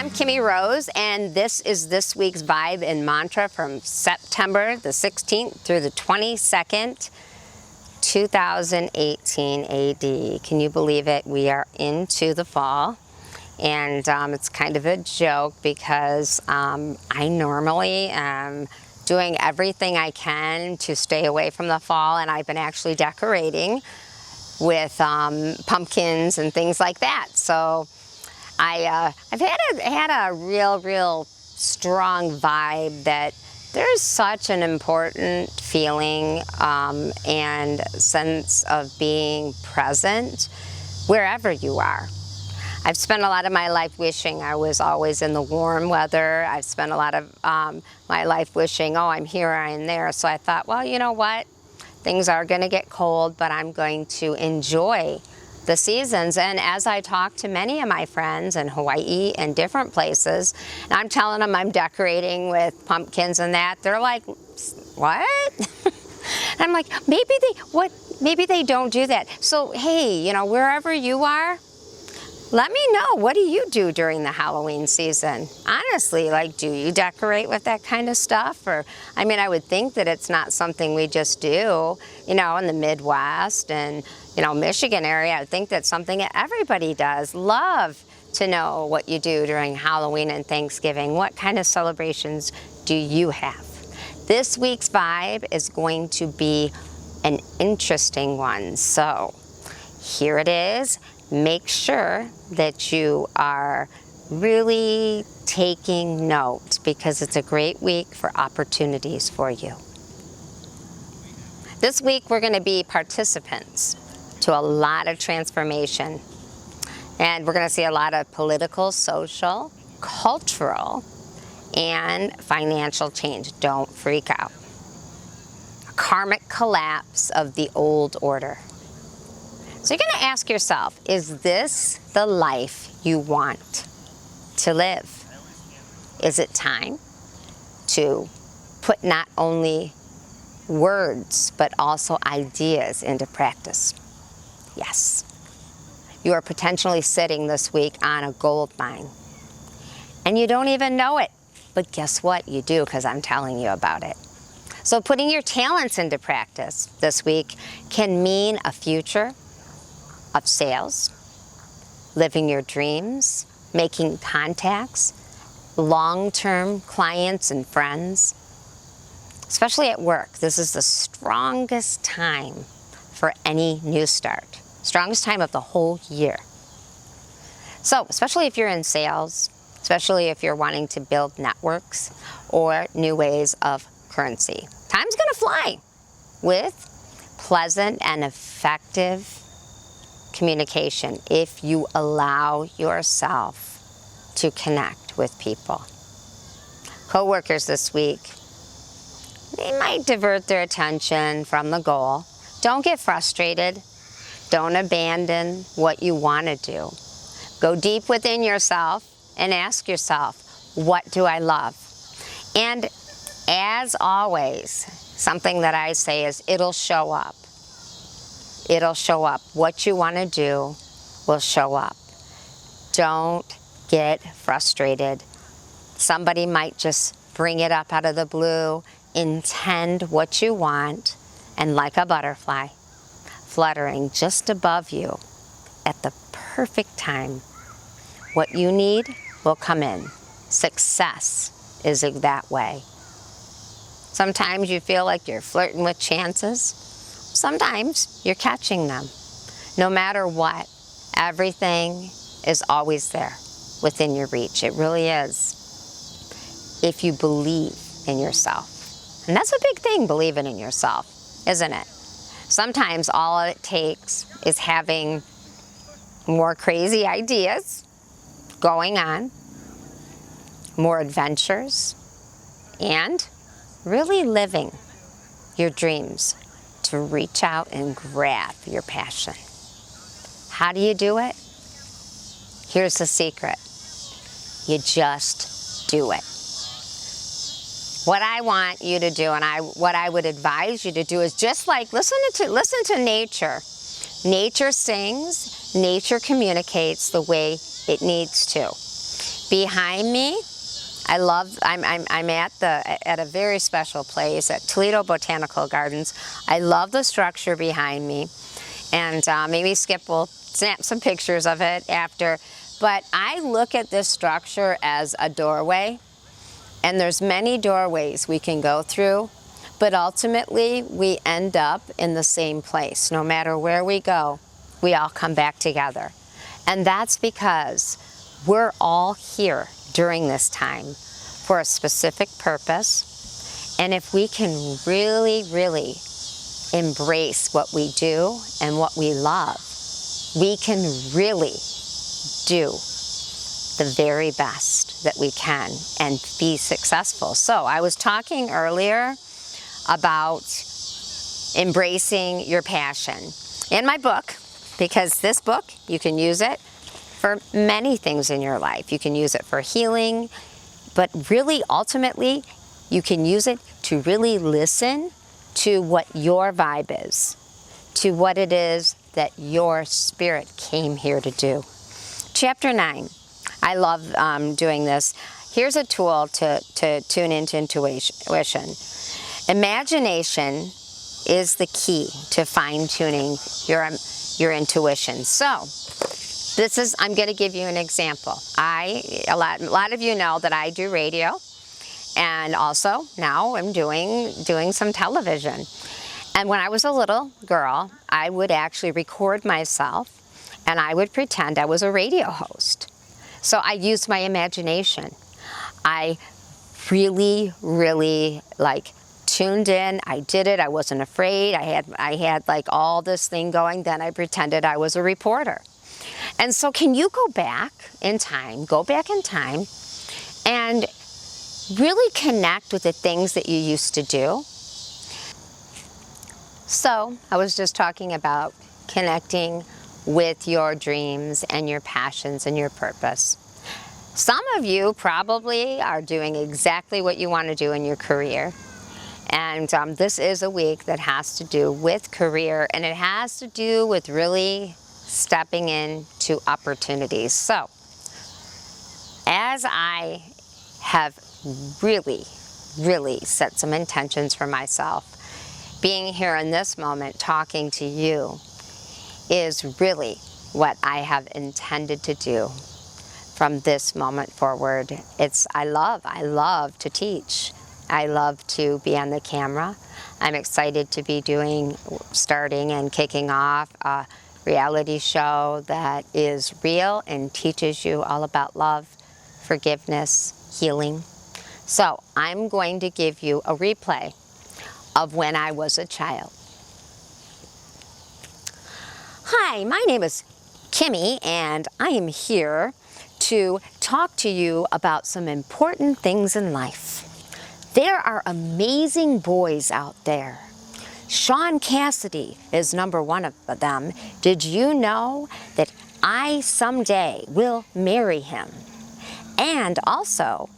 I'm Kimmie Rose, and this is this week's Vibe and Mantra from September the 16th through the 22nd, 2018 AD. Can you believe it? We are into the fall, and it's kind of a joke because I normally am doing everything I can to stay away from the fall, and I've been actually decorating with pumpkins and things like that. So I've had a real strong vibe that there's such an important feeling and sense of being present wherever you are. I've spent a lot of my life wishing I was always in the warm weather. I've spent a lot of my life wishing, oh, I'm here, I'm there. So I thought, well, you know what? Things are going to get cold, but I'm going to enjoy the seasons. And as I talk to many of my friends in Hawaii and different places, and I'm telling them I'm decorating with pumpkins and that, they're like, what? And I'm like, maybe they don't do that. So hey, you know, wherever you are, let me know, what do you do during the Halloween season? Honestly, like, do you decorate with that kind of stuff? Or, I mean, I would think that it's not something we just do, you know, in the Midwest and, you know, Michigan area. I would think that's something that everybody does. Love to know what you do during Halloween and Thanksgiving. What kind of celebrations do you have? This week's vibe is going to be an interesting one. So here it is. Make sure that you are really taking note because it's a great week for opportunities for you. This week we're going to be participants to a lot of transformation, and we're going to see a lot of political, social, cultural, and financial change. Don't freak out. A karmic collapse of the old order. So you're going to ask yourself, is this the life you want to live? Is it time to put not only words, but also ideas into practice? Yes. You are potentially sitting this week on a gold mine, and you don't even know it. But guess what? You do, because I'm telling you about it. So putting your talents into practice this week can mean a future of sales, living your dreams, making contacts, long-term clients and friends. Especially at work, this is the strongest time for any new start. Strongest time of the whole year. So, especially if you're in sales, especially if you're wanting to build networks or new ways of currency. Time's gonna fly with pleasant and effective communication if you allow yourself to connect with people. Co-workers this week, they might divert their attention from the goal. Don't get frustrated. Don't abandon what you want to do. Go deep within yourself and ask yourself, what do I love? And as always, something that I say is, it'll show up. It'll show up. What you want to do will show up. Don't get frustrated. Somebody might just bring it up out of the blue. Intend what you want, and like a butterfly, fluttering just above you at the perfect time, what you need will come in. Success is that way. Sometimes you feel like you're flirting with chances. Sometimes you're catching them. No matter what, everything is always there within your reach. It really is. If you believe in yourself. And that's a big thing, believing in yourself, isn't it? Sometimes all it takes is having more crazy ideas going on, more adventures, and really living your dreams to reach out and grab your passion. How do you do it? Here's the secret. You just do it. What I want you to do, and what I would advise you to do, is just like listen to nature. Nature sings, nature communicates the way it needs to. Behind me, I'm at a very special place at Toledo Botanical Gardens. I love the structure behind me, and maybe Skip will snap some pictures of it after. But I look at this structure as a doorway, and there's many doorways we can go through, but ultimately we end up in the same place. No matter where we go, we all come back together. And that's because we're all here during this time for a specific purpose. And if we can really, really embrace what we do and what we love, we can really do the very best that we can and be successful. So I was talking earlier about embracing your passion. In my book, because this book, you can use it for many things in your life. You can use it for healing, but really, ultimately, you can use it to really listen to what your vibe is, to what it is that your spirit came here to do. Chapter 9. I love doing this. Here's a tool to tune into intuition. Imagination is the key to fine-tuning your intuition. So, I'm going to give you an example. A lot of you know that I do radio, and also now I'm doing some television. And when I was a little girl, I would actually record myself, and I would pretend I was a radio host. So I used my imagination. I really, really tuned in. I did it. I wasn't afraid. I had like all this thing going. Then I pretended I was a reporter. And so can you go back in time and really connect with the things that you used to do? So I was just talking about connecting with your dreams and your passions and your purpose. Some of you probably are doing exactly what you want to do in your career. And this is a week that has to do with career, and it has to do with really stepping into opportunities. So, as I have really, really set some intentions for myself, being here in this moment talking to you is really what I have intended to do from this moment forward. I love to teach. I love to be on the camera. I'm excited to be starting and kicking off a reality show that is real and teaches you all about love, forgiveness, healing. So I'm going to give you a replay of when I was a child. Hi, my name is Kimmie, and I am here to talk to you about some important things in life. There are amazing boys out there. Sean Cassidy is number one of them. Did you know that I someday will marry him? And also,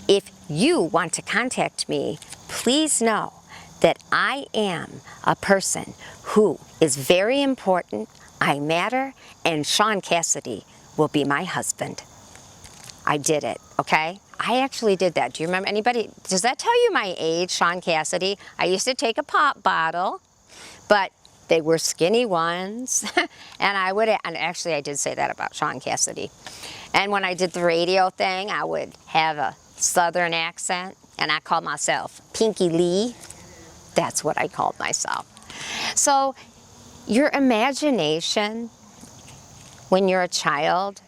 if you want to contact me, please know that I am a person who is very important, I matter, and Sean Cassidy will be my husband. I did it, okay? I actually did that. Do you remember anybody? Does that tell you my age, Sean Cassidy? I used to take a pop bottle, but they were skinny ones. and actually I did say that about Sean Cassidy. And when I did the radio thing, I would have a southern accent, and I called myself Pinky Lee. That's what I called myself. So your imagination when you're a child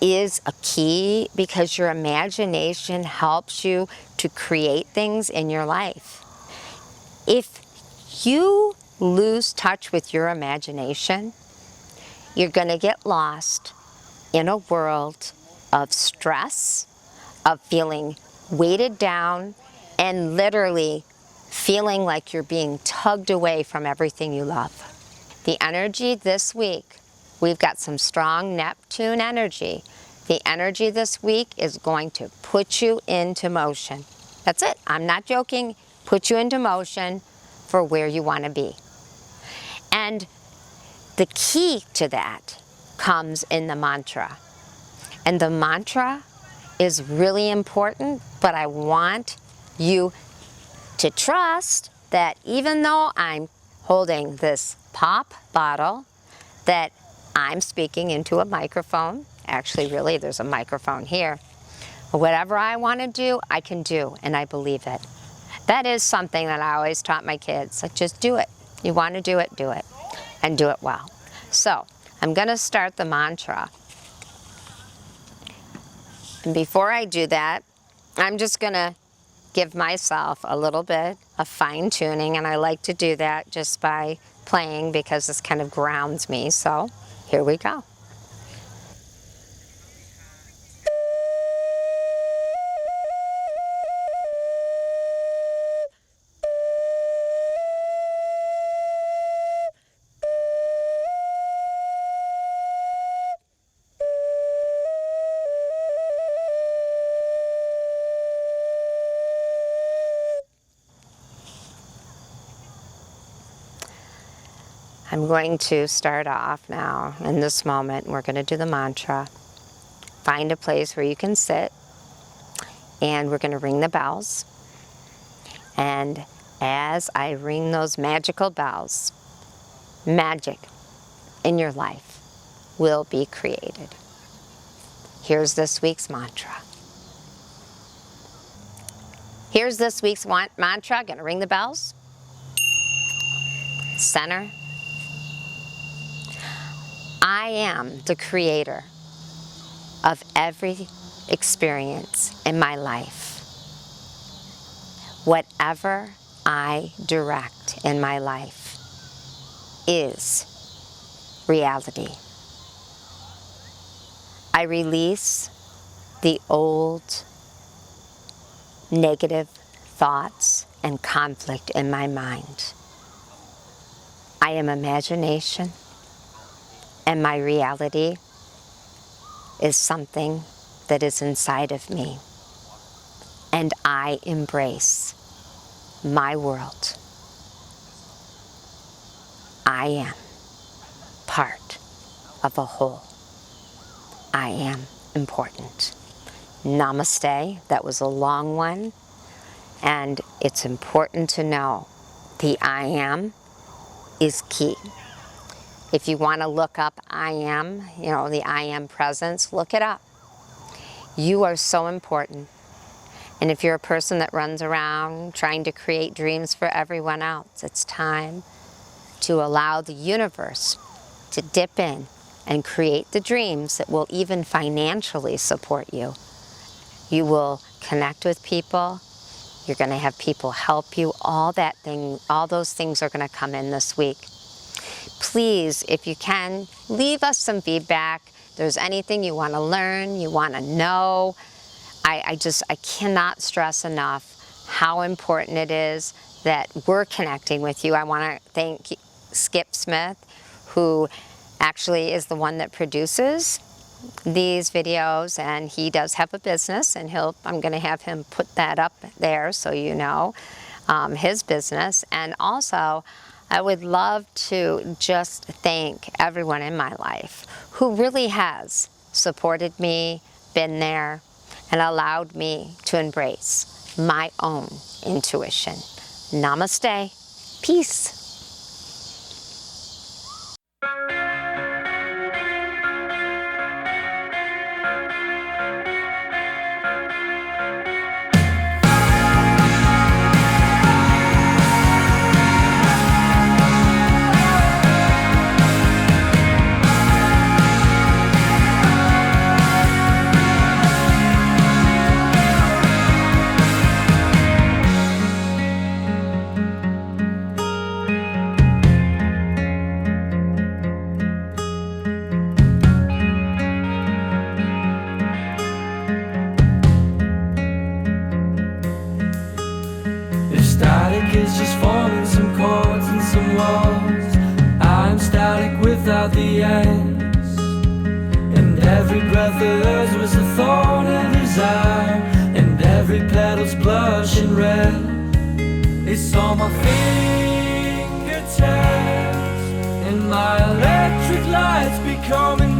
is a key, because your imagination helps you to create things in your life. If you lose touch with your imagination, you're going to get lost in a world of stress, of feeling weighted down, and literally feeling like you're being tugged away from everything you love. The energy this week, we've got some strong Neptune energy. The energy this week is going to put you into motion. That's it. I'm not joking. Put you into motion for where you want to be. And the key to that comes in the mantra. And the mantra is really important, but I want you to trust that even though I'm holding this pop bottle, that I'm speaking into a microphone. Actually, really, there's a microphone here. Whatever I want to do, I can do, and I believe it. That is something that I always taught my kids. Like, just do it. You want to do it, and do it well. So, I'm going to start the mantra. And before I do that, I'm just going to give myself a little bit of fine-tuning, and I like to do that just by playing because this kind of grounds me. So, here we go. I'm going to start off now in this moment. We're going to do the mantra. Find a place where you can sit, and we're going to ring the bells. And as I ring those magical bells, magic in your life will be created. Here's this week's mantra. Here's this week's mantra. Going to ring the bells. Center. I am the creator of every experience in my life. Whatever I direct in my life is reality. I release the old negative thoughts and conflict in my mind. I am imagination. And my reality is something that is inside of me. And I embrace my world. I am part of a whole. I am important. Namaste. That was a long one. And it's important to know the I am is key. If you want to look up I am, the I am presence, look it up. You are so important. And if you're a person that runs around trying to create dreams for everyone else, it's time to allow the universe to dip in and create the dreams that will even financially support you. You will connect with people. You're going to have people help you. All those things are going to come in this week. Please, if you can, leave us some feedback. If there's anything you want to learn, you want to know. I cannot stress enough how important it is that we're connecting with you. I want to thank Skip Smith, who actually is the one that produces these videos, and he does have a business, and I'm going to have him put that up there so you know his business. And also, I would love to just thank everyone in my life who really has supported me, been there, and allowed me to embrace my own intuition. Namaste. Peace. Static is just forming some chords and some walls. I'm static without the ends. And every breath of hers was a thorn in his eye. And every petal's blushing red. It's on my fingertips. And my electric lights becoming